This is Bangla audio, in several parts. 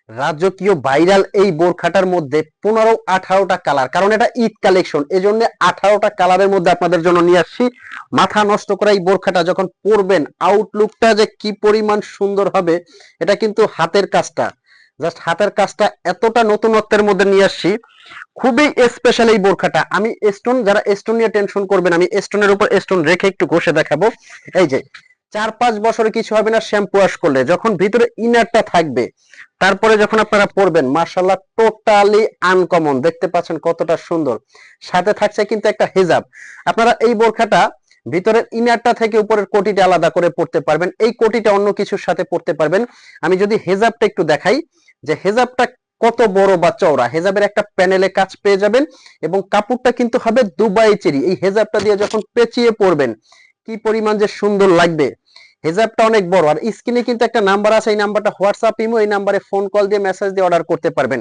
রাজকীয় ভাইরাল এই বোরখাটার মধ্যে 15-18টা কালার, কারণ এটা ঈদ কালেকশন, এই জন্য 18টা কালারের মধ্যে আপনাদের জন্য নিয়ে আসছি। মাথা নষ্ট করা এই বোরখাটা যখন পরবেন, আউটলুকটা যে কি পরিমাণ সুন্দর হবে, এটা কিন্তু হাতের কাজটা, জাস্ট হাতের কাজটা এতটা নতুনত্বের মধ্যে নিয়ে আসছি। খুবই স্পেশাল এই বোরখাটা। আমি স্টোন, যারা স্টোন নিয়ে টেনশন করবেন, আমি স্টোনের উপর স্টোন রেখে একটু ঘষে দেখাবো। এই যে 4-5 বছরে কিছু হবে না শ্যাম্পু ওয়াশ করলে, যখন ভিতরে ইনারটা থাকবে, তারপরে যখন আপনারা পরবেন, মাশাআল্লাহ টোটালি আনকমন। দেখতে পাচ্ছেন কতটা সুন্দর, সাথে থাকছে কিন্তু একটা হিজাব। আপনারা এই বোরখাটা ভিতরের ইনারটা থেকে উপরের কোটিটা আলাদা করে পড়তে পারবেন, এই কোটিটা অন্য কিছুর সাথে পড়তে পারবেন। আমি যদি হেজাবটা একটু দেখাই, যে হেজাবটা কত বড় বা চওড়া, হেজাবের একটা প্যানেলে কাজ পেয়ে যাবেন, এবং কাপড়টা কিন্তু হবে দুবাই চেরি। এই হেজাবটা দিয়ে যখন পেঁচিয়ে পরবেন, কি পরিমাণ যে সুন্দর লাগবে। হেজাবটা অনেক বড়। আর স্ক্রিনে কিন্তু একটা নাম্বার আছে, এই নাম্বারটা হোয়াটসঅ্যাপ, ইমো, এই নাম্বারে ফোন কল দিয়ে মেসেজ দিয়ে অর্ডার করতে পারবেন।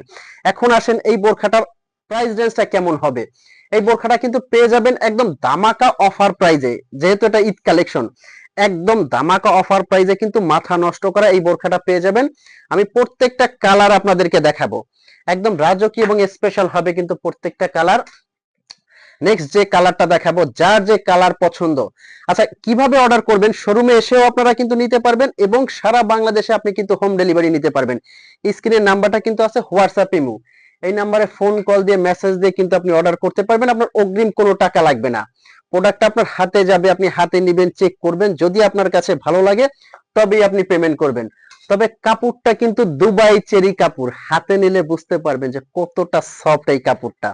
এখন আসেন এই বোরখাটার প্রাইস রেঞ্জটা কেমন হবে। এই বোরখাটা কিন্তু পেয়ে যাবেন একদম ধামাকা অফার প্রাইজে, যেহেতু এটা ঈদ কালেকশন, একদম ধামাকা অফার প্রাইজে কিন্তু মাথা নষ্ট করা এই বোরখাটা পেয়ে যাবেন। আমি প্রত্যেকটা কালার আপনাদেরকে দেখাবো, একদম রাজকীয় এবং স্পেশাল হবে কিন্তু প্রত্যেকটা কালার। নেক্সট যে কালারটা দেখাবো, যার যে কালার পছন্দ। আচ্ছা, কিভাবে অর্ডার করবেন? শোরুমে এসেও আপনারা কিন্তু নিতে পারবেন, এবং সারা বাংলাদেশে আপনি কিন্তু হোম ডেলিভারি নিতে পারবেন। স্ক্রিনের নাম্বারটা কিন্তু আছে হোয়াটসঅ্যাপ, ইমো, এই নাম্বারে ফোন কল দিয়ে মেসেজ দিয়ে কিন্তু আপনি অর্ডার করতে পারবেন। আপনার অগ্রিম কোনো টাকা লাগবে না, প্রোডাক্টটা আপনার হাতে যাবে, আপনি হাতে নেবেন, চেক করবেন, যদি আপনার কাছে ভালো লাগে তবেই আপনি পেমেন্ট করবেন। তবে কাপড়টা কিন্তু দুবাই চেরি কাপড়, হাতে নিলে বুঝতে পারবেন যে কতটা সফট এই কাপড়টা।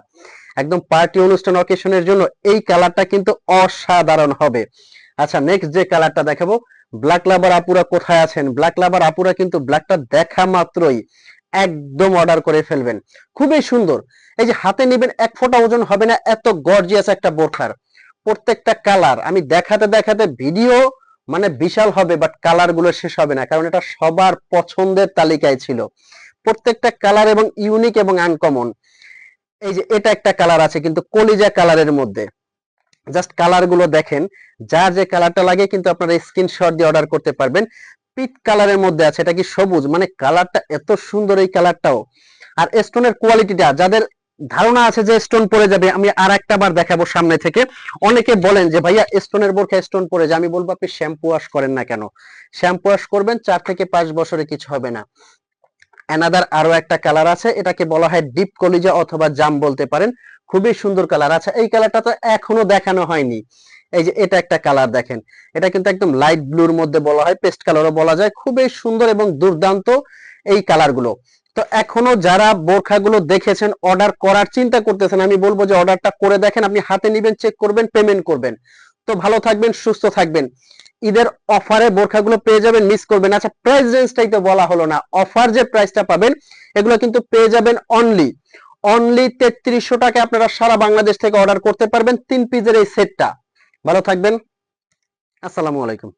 একদম পার্টি অনুষ্ঠান অকেশনের জন্য এই কালারটা কিন্তু অসাধারণ হবে। আচ্ছা, নেক্সট যে কালারটা দেখাবো, ব্ল্যাক লাভার আপুরা কোথায় আছেন? ব্ল্যাক লাভার আপুরা কিন্তু ব্ল্যাকটা দেখা মাত্রই একদম অর্ডার করে ফেলবেন, খুবই সুন্দর। এই যে হাতে নেবেন, এক ফোঁটা ওজন হবে না, এত গর্জিয়াস একটা বোরখার। প্রত্যেকটা কালার আমি দেখাতে দেখাতে ভিডিও মানে বিশাল হবে, বাট কালার গুলো শেষ হবে না, কারণ এটা সবার পছন্দের তালিকায় ছিল। প্রত্যেকটা কালার এবং ইউনিক এবং আনকমন। এই যে এটা একটা কালার আছে কিন্তু কলিজা কালারের মধ্যে, জাস্ট কালার গুলো দেখেন, যার যে কালারটা লাগে কিন্তু আপনারা স্ক্রিনশট দিয়ে অর্ডার করতে পারবেন। পিট কালারের মধ্যে আছে, এটা কি সবুজ, মানে কালারটা এত সুন্দর এই কালারটাও। আর স্টোনের কোয়ালিটিটা, যাদের ধারণা আছে যে স্টোন পড়ে যাবে, আমি আর একটা বার দেখাবো সামনে থেকে। অনেকে বলেন যে ভাইয়া স্টোনের বোরখা স্টোন পড়ে যায়, আমি বলবো আপনি শ্যাম্পু ওয়াশ করেন না কেন। শ্যাম্পু ওয়াশ করবেন, 4 থেকে 5 বছরে কিছু হবে না। অ্যানাদার আরো একটা কালার আছে, এটাকে বলা হয় ডিপ কলিজা অথবা জাম বলতে পারেন, খুবই সুন্দর কালার। আছে এই কালারটা তো এখনো দেখানো হয়নি। এই যে এটা একটা কালার দেখেন, এটা কিন্তু একদম লাইট ব্লুর মধ্যে বলা হয়, পেস্ট কালারও বলা যায়, খুবই সুন্দর এবং দুর্দান্ত এই কালারগুলো। তো এখনো যারা বোরখাগুলো দেখেছেন, অর্ডার করার চিন্তা করতেছেন, আমি বলবো যে অর্ডারটা করে দেখেন, আপনি হাতে নিবেন, চেক করবেন, পেমেন্ট করবেন। তো ভালো থাকবেন, সুস্থ থাকবেন। ঈদের অফারে বোরখাগুলো পেয়ে যাবেন, মিস করবেন। আচ্ছা, প্রাইস রেঞ্জটাই তো বলা হলো না। অফার যে প্রাইসটা পাবেন, এগুলো কিন্তু পেয়ে যাবেন অনলি অনলি 3300 টাকায়। আপনারা সারা বাংলাদেশ থেকে অর্ডার করতে পারবেন 3 পিসের এই সেটটা। ভালো থাকবেন, আসসালামু আলাইকুম।